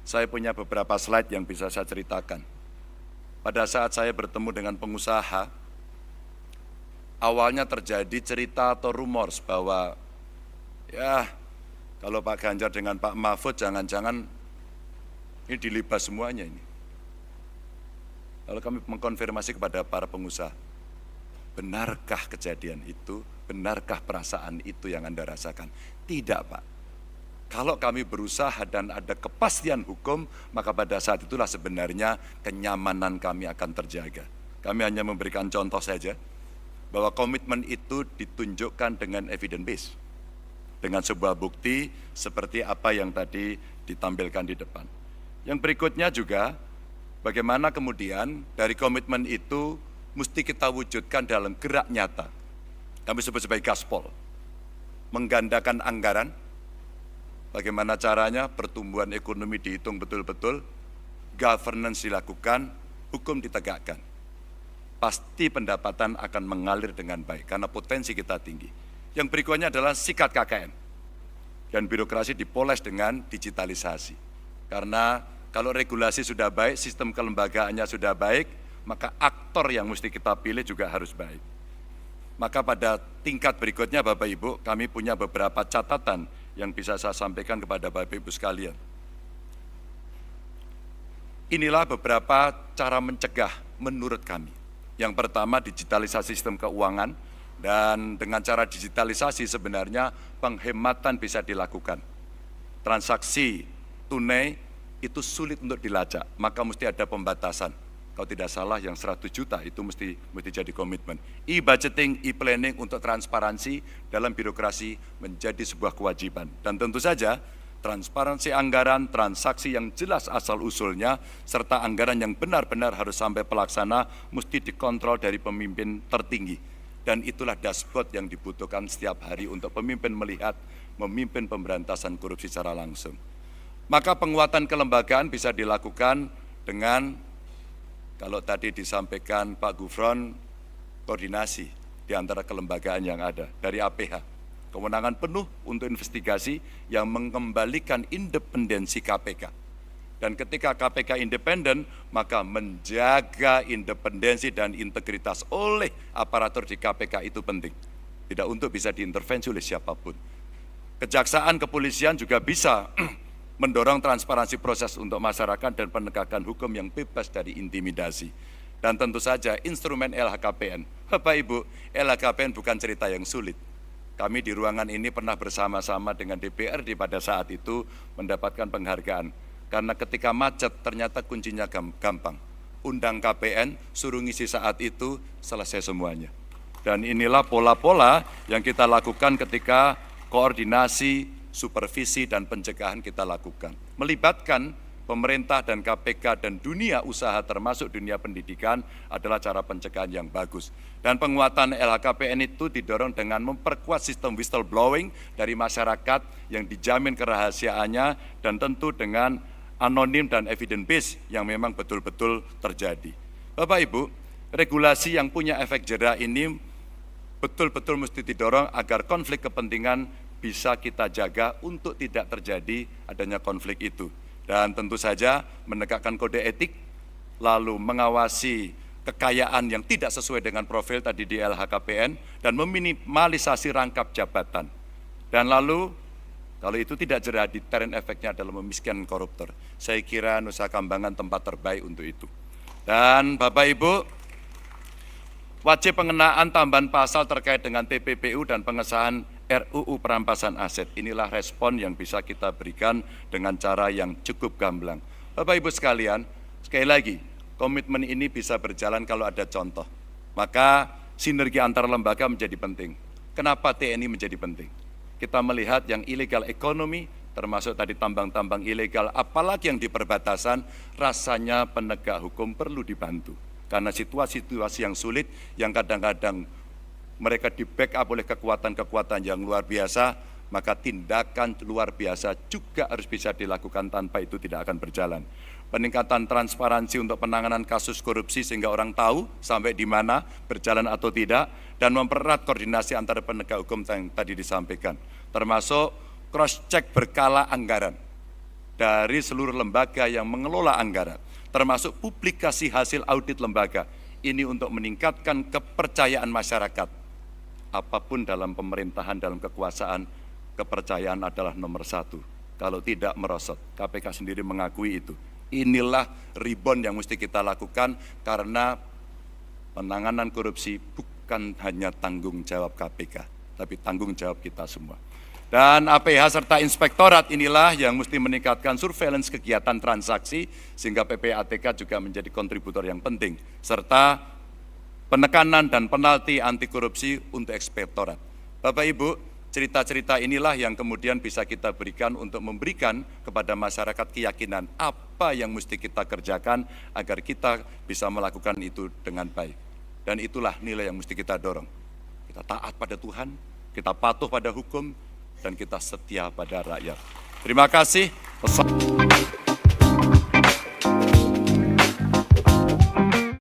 saya punya beberapa slide yang bisa saya ceritakan. Pada saat saya bertemu dengan pengusaha, awalnya terjadi cerita atau rumors bahwa ya kalau Pak Ganjar dengan Pak Mahfud jangan-jangan ini dilibas semuanya ini. Lalu kami mengkonfirmasi kepada para pengusaha, benarkah kejadian itu, benarkah perasaan itu yang Anda rasakan? Tidak, Pak. Kalau kami berusaha dan ada kepastian hukum, maka pada saat itulah sebenarnya kenyamanan kami akan terjaga. Kami hanya memberikan contoh saja, bahwa komitmen itu ditunjukkan dengan evidence base, dengan sebuah bukti seperti apa yang tadi ditampilkan di depan. Yang berikutnya juga, bagaimana kemudian dari komitmen itu mesti kita wujudkan dalam gerak nyata. Kami sebut sebagai gaspol, menggandakan anggaran, bagaimana caranya pertumbuhan ekonomi dihitung betul-betul, governance dilakukan, hukum ditegakkan. Pasti pendapatan akan mengalir dengan baik, karena potensi kita tinggi. Yang berikutnya adalah sikat KKN. Dan birokrasi dipoles dengan digitalisasi. Karena kalau regulasi sudah baik, sistem kelembagaannya sudah baik, maka aktor yang mesti kita pilih juga harus baik. Maka pada tingkat berikutnya Bapak Ibu, kami punya beberapa catatan yang bisa saya sampaikan kepada Bapak Ibu sekalian. Inilah beberapa cara mencegah menurut kami. Yang pertama, digitalisasi sistem keuangan, dan dengan cara digitalisasi sebenarnya penghematan bisa dilakukan. Transaksi tunai itu sulit untuk dilacak, maka mesti ada pembatasan. Kalau tidak salah yang 100 juta itu mesti jadi komitmen. E-budgeting, e-planning untuk transparansi dalam birokrasi menjadi sebuah kewajiban. Dan tentu saja transparansi anggaran, transaksi yang jelas asal-usulnya, serta anggaran yang benar-benar harus sampai pelaksana mesti dikontrol dari pemimpin tertinggi. Dan itulah dashboard yang dibutuhkan setiap hari untuk pemimpin melihat, memimpin pemberantasan korupsi secara langsung. Maka penguatan kelembagaan bisa dilakukan dengan, kalau tadi disampaikan Pak Gufron, koordinasi di antara kelembagaan yang ada, dari APH. Kewenangan penuh untuk investigasi yang mengembalikan independensi KPK. Dan ketika KPK independen, maka menjaga independensi dan integritas oleh aparatur di KPK itu penting. Tidak untuk bisa diintervensi oleh siapapun. Kejaksaan, kepolisian juga bisa mendorong transparansi proses untuk masyarakat dan penegakan hukum yang bebas dari intimidasi. Dan tentu saja instrumen LHKPN. Bapak Ibu, LHKPN bukan cerita yang sulit. Kami di ruangan ini pernah bersama-sama dengan DPRD pada saat itu mendapatkan penghargaan. Karena ketika macet ternyata kuncinya gampang. Undang KPN, suruh ngisi saat itu, selesai semuanya. Dan inilah pola-pola yang kita lakukan ketika koordinasi, supervisi, dan pencegahan kita lakukan. Melibatkan pemerintah dan KPK dan dunia usaha termasuk dunia pendidikan adalah cara pencegahan yang bagus. Dan penguatan LHKPN itu didorong dengan memperkuat sistem whistleblowing dari masyarakat yang dijamin kerahasiaannya dan tentu dengan anonim dan evidence base yang memang betul-betul terjadi. Bapak Ibu, regulasi yang punya efek jera ini betul-betul mesti didorong agar konflik kepentingan bisa kita jaga untuk tidak terjadi adanya konflik itu. Dan tentu saja menegakkan kode etik, lalu mengawasi kekayaan yang tidak sesuai dengan profil tadi di LHKPN, dan meminimalisasi rangkap jabatan. Dan lalu, kalau itu tidak jera, deterrent efeknya adalah memiskinkan koruptor. Saya kira Nusa Kambangan tempat terbaik untuk itu. Dan Bapak Ibu, wajib pengenaan tambahan pasal terkait dengan TPPU dan pengesahan RUU perampasan aset. Inilah respon yang bisa kita berikan dengan cara yang cukup gamblang. Bapak Ibu sekalian, sekali lagi, komitmen ini bisa berjalan kalau ada contoh. Maka sinergi antar lembaga menjadi penting. Kenapa TNI menjadi penting? Kita melihat yang illegal ekonomi, termasuk tadi tambang-tambang ilegal, apalagi yang di perbatasan, rasanya penegak hukum perlu dibantu. Karena situasi-situasi yang sulit, yang kadang-kadang mereka di-backup oleh kekuatan-kekuatan yang luar biasa, maka tindakan luar biasa juga harus bisa dilakukan, tanpa itu tidak akan berjalan. Peningkatan transparansi untuk penanganan kasus korupsi sehingga orang tahu sampai di mana, berjalan atau tidak, dan mempererat koordinasi antara penegak hukum yang tadi disampaikan, termasuk cross-check berkala anggaran. dari seluruh lembaga yang mengelola anggaran, termasuk publikasi hasil audit lembaga. Ini untuk meningkatkan kepercayaan masyarakat. Apapun dalam pemerintahan, dalam kekuasaan, kepercayaan adalah nomor satu. Kalau tidak merosot, KPK sendiri mengakui itu. Inilah rebound yang mesti kita lakukan karena penanganan korupsi bukan hanya tanggung jawab KPK, tapi tanggung jawab kita semua. Dan APH serta inspektorat inilah yang mesti meningkatkan surveillance kegiatan transaksi sehingga PPATK juga menjadi kontributor yang penting, serta penekanan dan penalti anti korupsi untuk inspektorat. Bapak Ibu, cerita-cerita inilah yang kemudian bisa kita berikan untuk memberikan kepada masyarakat keyakinan apa yang mesti kita kerjakan agar kita bisa melakukan itu dengan baik. Dan itulah nilai yang mesti kita dorong. Kita taat pada Tuhan, kita patuh pada hukum, dan kita setia pada rakyat. Terima kasih.